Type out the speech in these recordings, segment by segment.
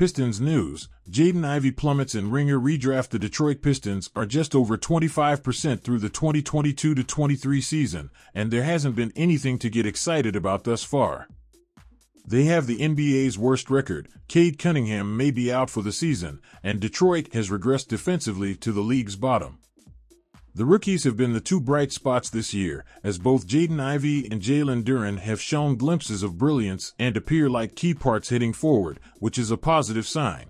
Pistons news: Jaden Ivey plummets and Ringer redraft. The Detroit Pistons are just over 25% through the 2022-23 season, and there hasn't been anything to get excited about thus far. They have the NBA's worst record. Cade Cunningham may be out for the season, and Detroit has regressed defensively to the league's bottom. The rookies have been the two bright spots this year, as both Jaden Ivey and Jalen Duren have shown glimpses of brilliance and appear like key parts heading forward, which is a positive sign.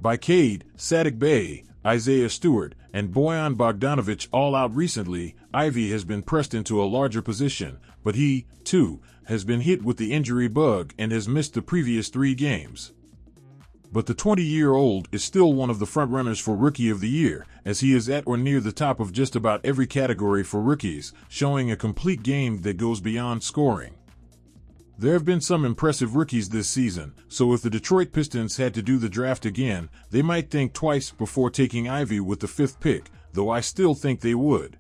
By Cade, Saddiq Bey, Isaiah Stewart, and Bojan Bogdanovic all out recently, Ivey has been pressed into a larger position, but he, too, has been hit with the injury bug and has missed the previous 3 games. But the 20-year-old is still one of the frontrunners for Rookie of the Year, as he is at or near the top of just about every category for rookies, showing a complete game that goes beyond scoring. There have been some impressive rookies this season, so if the Detroit Pistons had to do the draft again, they might think twice before taking Ivey with the 5th pick, though I still think they would.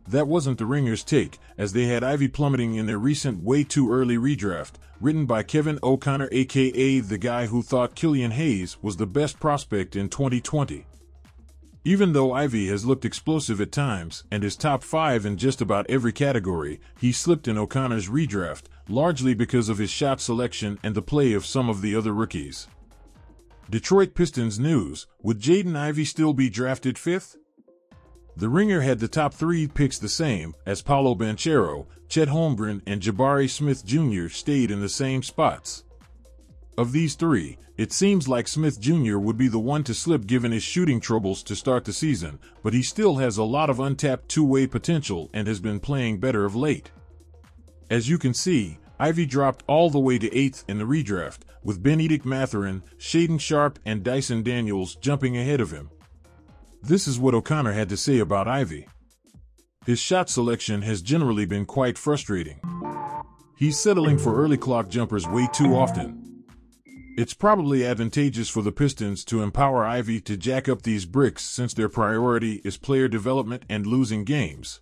That wasn't the Ringer's take, as they had Ivey plummeting in their recent way too early redraft, written by Kevin O'Connor, aka the guy who thought Killian Hayes was the best prospect in 2020. Even though Ivey has looked explosive at times and is top 5 in just about every category, he slipped in O'Connor's redraft, largely because of his shot selection and the play of some of the other rookies. Detroit Pistons news: would Jaden Ivey still be drafted 5th? The Ringer had the top 3 picks the same, as Paolo Banchero, Chet Holmgren, and Jabari Smith Jr. stayed in the same spots. Of these 3, it seems like Smith Jr. would be the one to slip given his shooting troubles to start the season, but he still has a lot of untapped two-way potential and has been playing better of late. As you can see, Ivey dropped all the way to 8th in the redraft, with Benedict Mathurin, Shaedon Sharpe, and Dyson Daniels jumping ahead of him. This is what O'Connor had to say about Ivey. His shot selection has generally been quite frustrating. He's settling for early clock jumpers way too often. It's probably advantageous for the Pistons to empower Ivey to jack up these bricks since their priority is player development and losing games.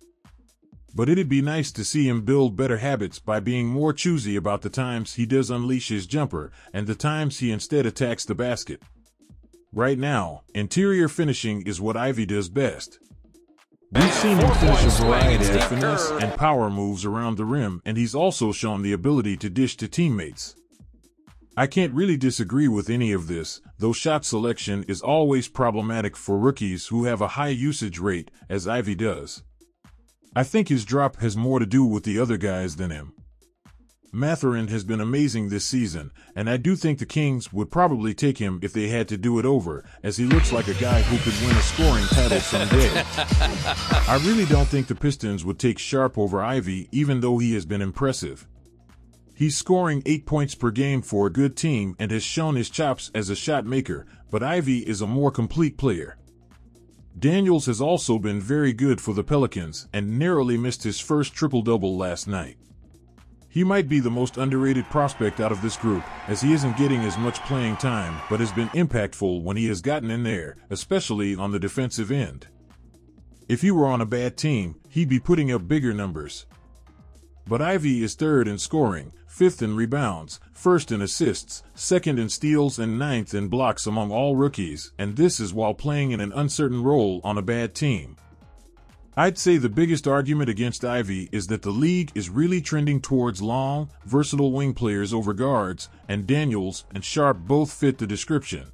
But it'd be nice to see him build better habits by being more choosy about the times he does unleash his jumper and the times he instead attacks the basket. Right now, interior finishing is what Ivey does best. We've seen him finish a variety of finesse and power moves around the rim, and he's also shown the ability to dish to teammates. I can't really disagree with any of this, though shot selection is always problematic for rookies who have a high usage rate, as Ivey does. I think his drop has more to do with the other guys than him. Mathurin has been amazing this season, and I do think the Kings would probably take him if they had to do it over, as he looks like a guy who could win a scoring title someday. I really don't think the Pistons would take Sharpe over Ivey, even though he has been impressive. He's scoring 8 points per game for a good team and has shown his chops as a shot maker, but Ivey is a more complete player. Daniels has also been very good for the Pelicans and narrowly missed his first triple-double last night. He might be the most underrated prospect out of this group, as he isn't getting as much playing time but has been impactful when he has gotten in there, especially on the defensive end. If he were on a bad team, he'd be putting up bigger numbers. But Ivey is 3rd in scoring, 5th in rebounds, 1st in assists, 2nd in steals, and 9th in blocks among all rookies, and this is while playing in an uncertain role on a bad team. I'd say the biggest argument against Ivey is that the league is really trending towards long, versatile wing players over guards, and Daniels and Sharpe both fit the description.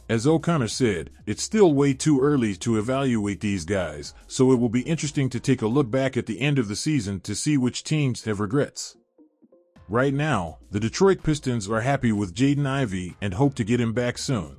As O'Connor said, it's still way too early to evaluate these guys, so it will be interesting to take a look back at the end of the season to see which teams have regrets. Right now, the Detroit Pistons are happy with Jaden Ivey and hope to get him back soon.